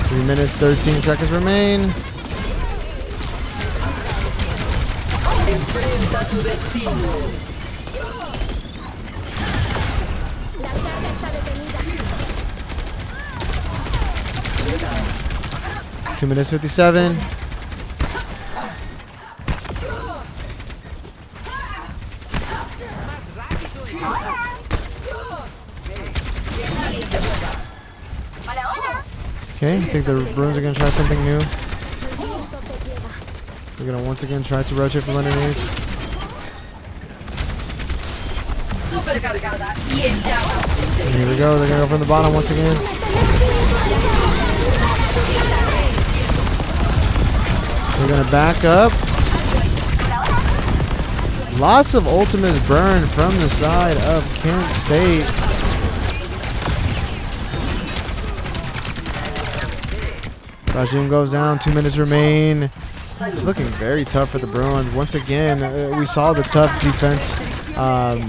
Three minutes, 13 seconds remain. Enfrenta tu destino. 2 minutes 57. Okay, I think the Bruins are going to try something new. They're going to once again try to rotate from underneath. And here we go. They're going to go from the bottom once again. We're going to back up. Lots of ultimates burned from the side of Kent State. Rajim goes down. 2 minutes remain. It's looking very tough for the Bruins. Once again, we saw the tough defense, the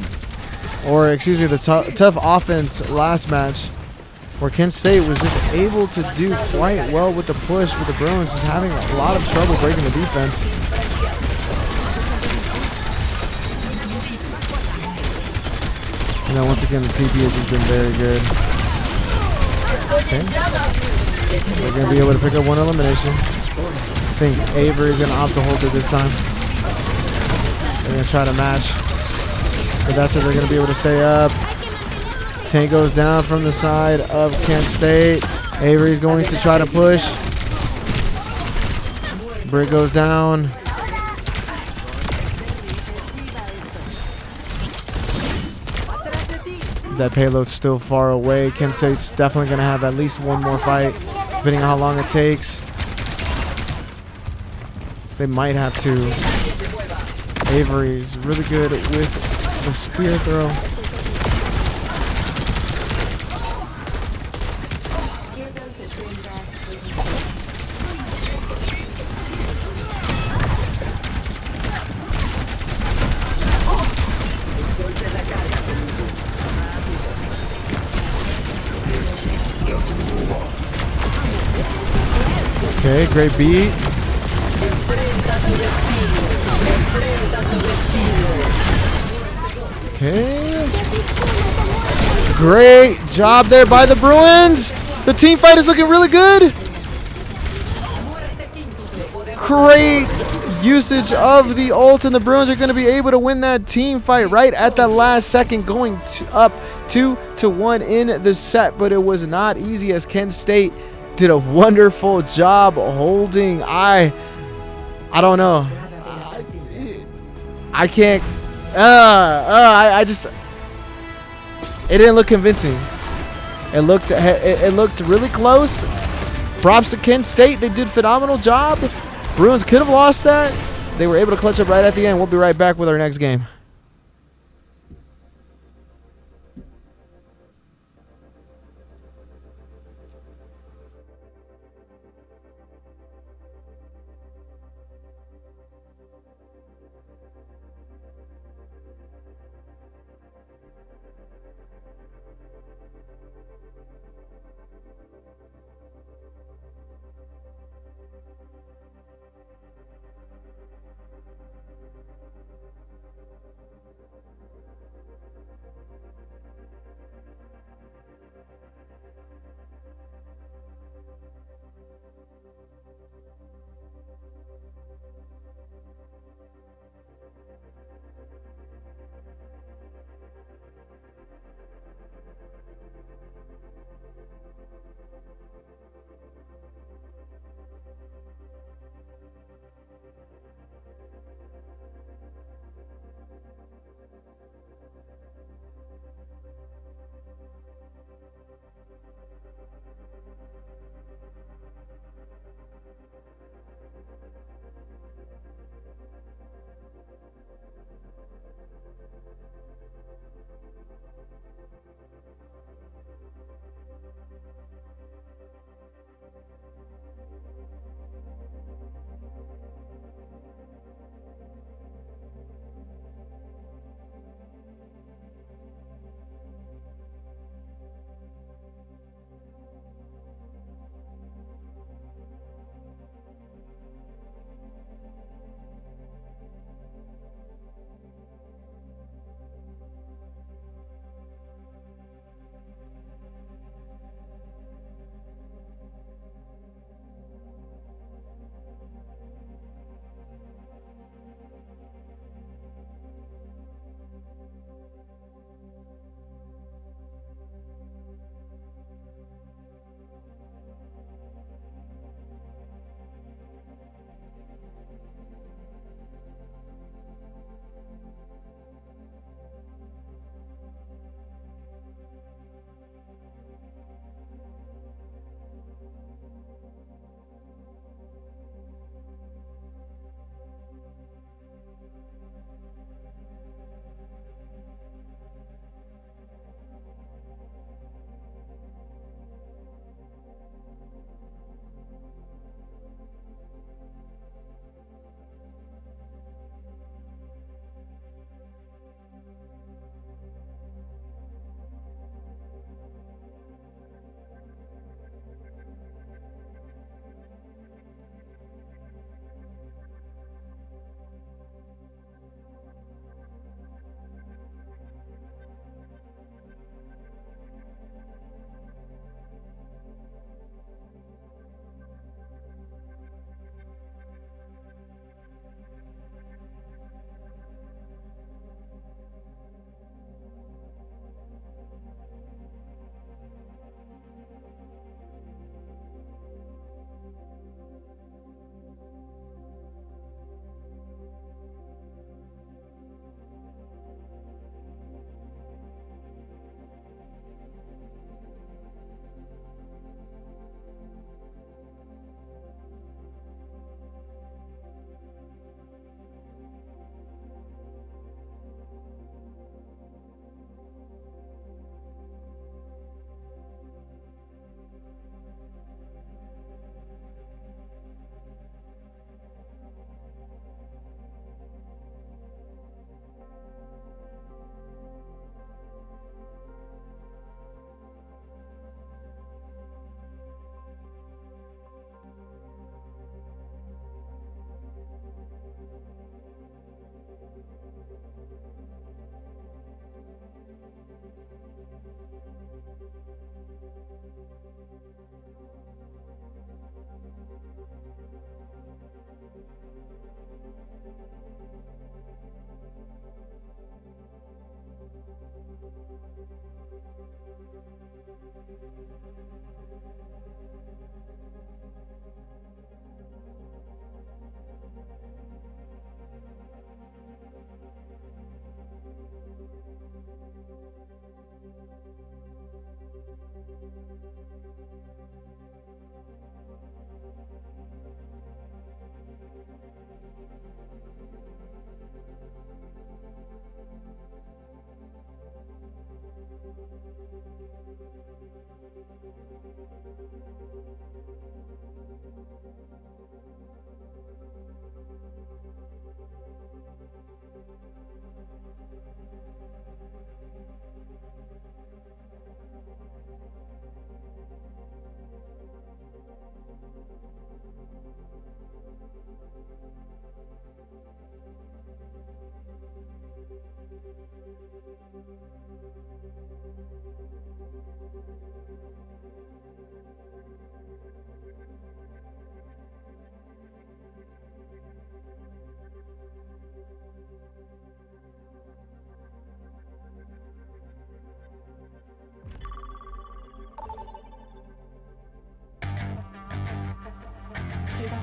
tough offense last match, where Kent State was just able to do quite well with the push, with the Bruins just having a lot of trouble breaking the defense. And then once again, the TP has just been very good. Okay. They're going to be able to pick up one elimination. I think Avery is going to opt to hold it this time. They're going to try to match. But that's it. They're going to be able to stay up. Tank goes down from the side of Kent State. Avery's going to try to push. Brick goes down. That payload's still far away. Kent State's definitely going to have at least one more fight, depending on how long it takes. They might have to. Avery's really good with the spear throw. Great beat. Okay. Great job there by the Bruins. The team fight is looking really good. Great usage of the ult, and the Bruins are going to be able to win that team fight right at the last second, going up 2-1 in the set. But it was not easy, as Kent State did a wonderful job holding. I don't know. I can't. I just. It didn't look convincing. It looked really close. Props to Kent State. They did a phenomenal job. Bruins could have lost that. They were able to clutch up right at the end. We'll be right back with our next game.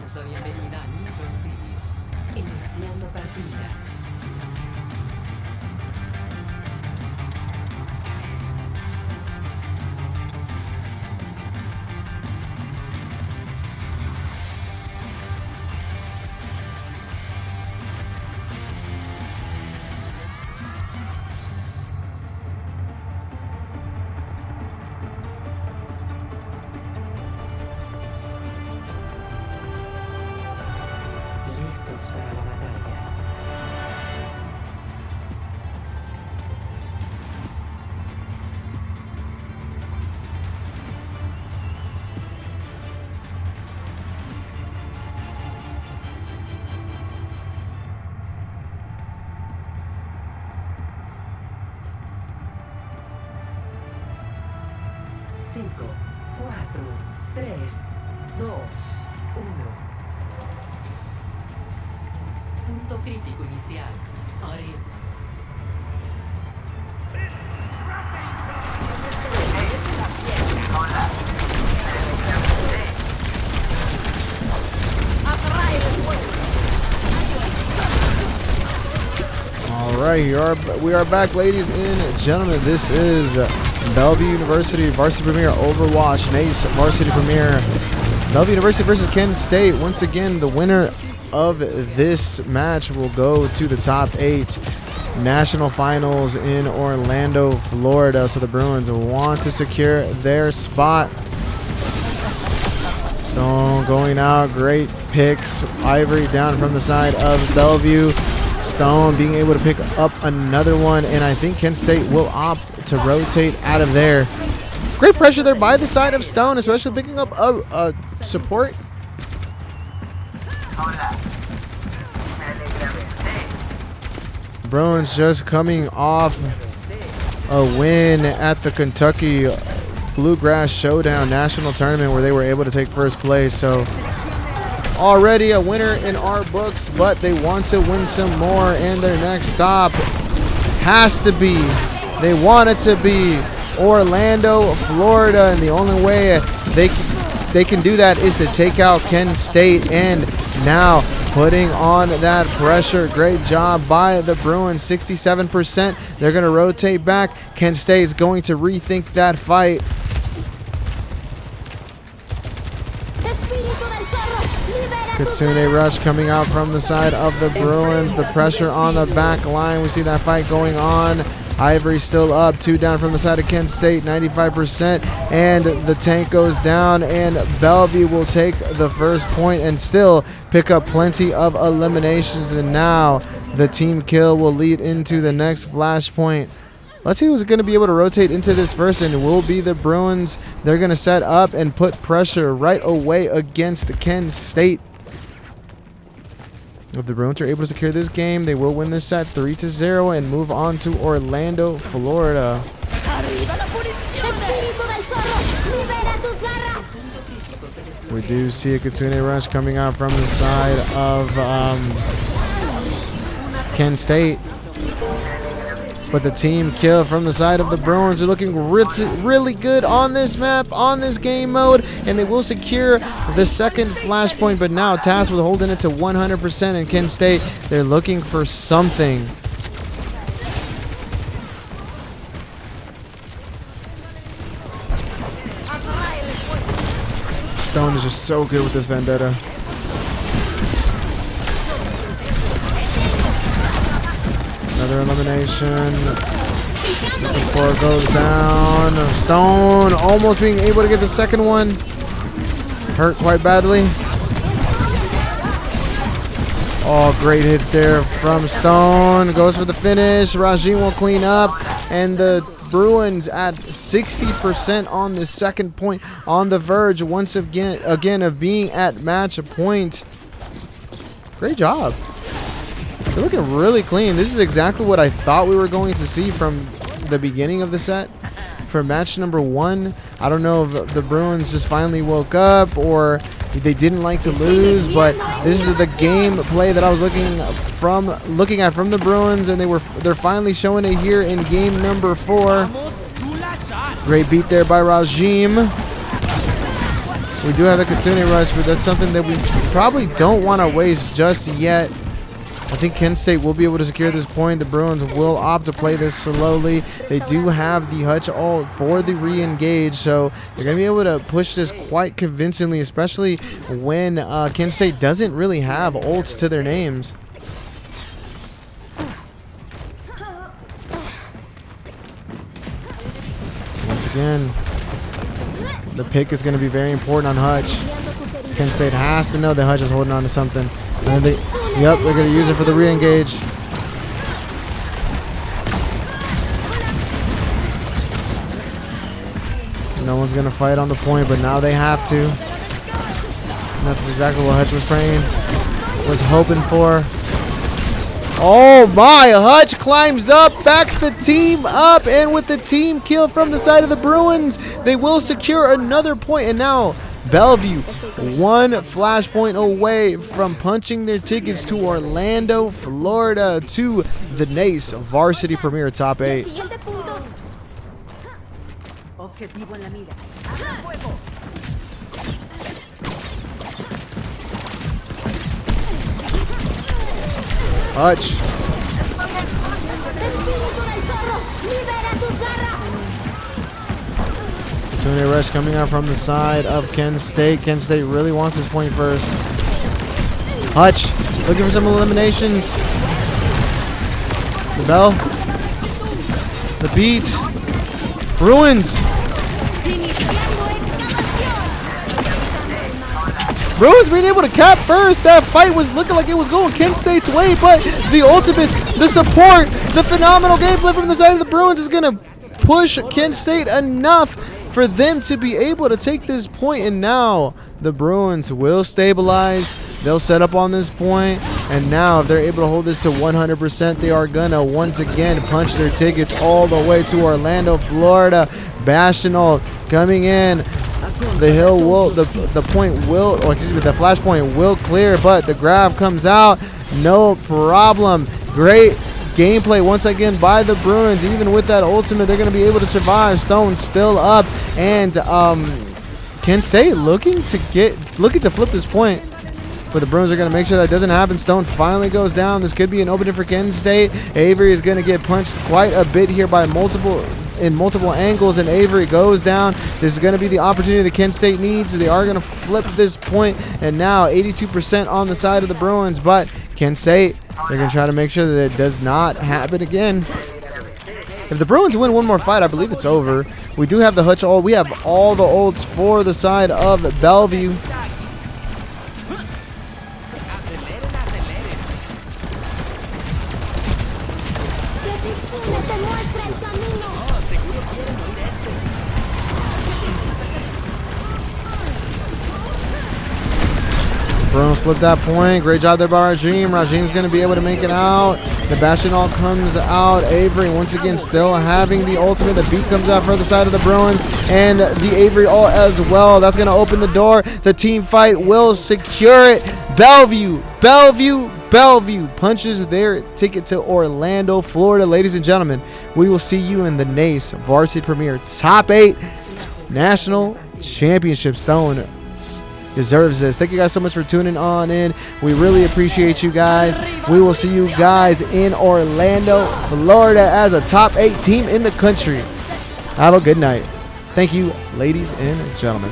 damos la bienvenida a New York City. Iniciando partida. Listos para la batalla. Cinco, cuatro, tres, dos, uno. Punto crítico inicial. Arena. All right, we are back, ladies and gentlemen. This is Bellevue University Varsity Premier Overwatch NACE Varsity Premier. Bellevue University versus Kent State. Once again, the winner of this match will go to the top 8 national finals in Orlando, Florida. So the Bruins want to secure their spot. Stone going out, great picks. Ivory down from the side of Bellevue. Stone being able to pick up another one, and I think Kent State will opt to rotate out of there. Great pressure there by the side of Stone, especially picking up a support. Bruins just coming off a win at the Kentucky Bluegrass Showdown National Tournament where they were able to take first place. So already a winner in our books, but they want to win some more, and their next stop has to be, they want it to be Orlando, Florida, and the only way they can do that is to take out Kent State. And now putting on that pressure. Great job by the Bruins. 67%. They're going to rotate back. Kent State is going to rethink that fight. Kitsune rush coming out from the side of the Bruins. The pressure on the back line. We see that fight going on. Ivory still up. 2 down from the side of Kent State. 95%. And the tank goes down. And Bellevue will take the first point and still pick up plenty of eliminations. And now the team kill will lead into the next flashpoint. Let's see who's going to be able to rotate into this first, and it will be the Bruins. They're going to set up and put pressure right away against Kent State. If the Bruins are able to secure this game, they will win this set 3-0 and move on to Orlando, Florida. We do see a Kitsune rush coming out from the side of Kent State. But the team kill from the side of the Bruins are looking really good on this map, on this game mode, and they will secure the second flashpoint. But now Task with holding it to 100%, and Kent State, they're looking for something. Stone is just so good with this Vendetta. Another elimination. Support goes down. Stone almost being able to get the second one. Hurt quite badly. Oh, great hits there from Stone. Goes for the finish. Rajin will clean up. And the Bruins at 60% on the second point. On the verge once again of being at match point. Great job. They're looking really clean. This is exactly what I thought we were going to see from the beginning of the set. For match number 1, I don't know if the Bruins just finally woke up or they didn't like to lose, but this is the game play that I was looking at from the Bruins, and they're finally showing it here in game number 4. Great beat there by Rajim. We do have the Kitsune Rush, but that's something that we probably don't want to waste just yet. I think Kent State will be able to secure this point. The Bruins will opt to play this slowly. They do have the Hutch ult for the re-engage, so they're going to be able to push this quite convincingly, especially when Kent State doesn't really have ults to their names. Once again, the pick is going to be very important on Hutch. Kent State has to know that Hutch is holding on to something. And yep, they're going to use it for the re-engage. No one's going to fight on the point, but now they have to. And that's exactly what Hutch was praying, was hoping for. Oh my, Hutch climbs up, backs the team up, and with the team kill from the side of the Bruins, they will secure another point. And now Bellevue, one flashpoint away from punching their tickets to Orlando, Florida, to the NACE Varsity Premier Top 8. Objetivo en la mira. Hutch. Kitsune Rush coming out from the side of Kent State. Kent State really wants this point first. Hutch looking for some eliminations. The bell. The beat. Bruins. Bruins being able to cap first. That fight was looking like it was going Kent State's way, but the ultimates, the support, the phenomenal gameplay from the side of the Bruins is going to push Kent State enough for them to be able to take this point. And now the Bruins will stabilize. They'll set up on this point, and now if they're able to hold this to 100%, they are gonna once again punch their tickets all the way to Orlando, Florida. Bastion ult coming in. The hill will, the point will, or excuse me, the flash point will clear, but the grab comes out, no problem. Great gameplay once again by the Bruins. Even with that ultimate, they're going to be able to survive. Stone still up, and Kent State looking to flip this point, but the Bruins are going to make sure that doesn't happen. Stone finally goes down. This could be an opening for Kent State. Avery is going to get punched quite a bit here by multiple angles, and Avery goes down. This is going to be the opportunity that Kent State needs. They are going to flip this point, and now 82% on the side of the Bruins, but Kent State, they're going to try to make sure that it does not happen again. If the Bruins win one more fight, I believe it's over. We do have the Hutch ult. We have all the ults for the side of Bellevue. Bruins flip that point. Great job there by Rajim. Rajim's going to be able to make it out. The Bastion ult comes out. Avery once again still having the ultimate. The beat comes out for the side of the Bruins, and the Avery ult as well. That's going to open the door. The team fight will secure it. Bellevue punches their ticket to Orlando, Florida. Ladies and gentlemen, we will see you in the NACE Varsity Premier Top 8 National Championship. Stone deserves this. Thank you guys so much for tuning on in. We really appreciate you guys. We will see you guys in Orlando, Florida as a top 8 team in the country. Have a good night. Thank you, ladies and gentlemen.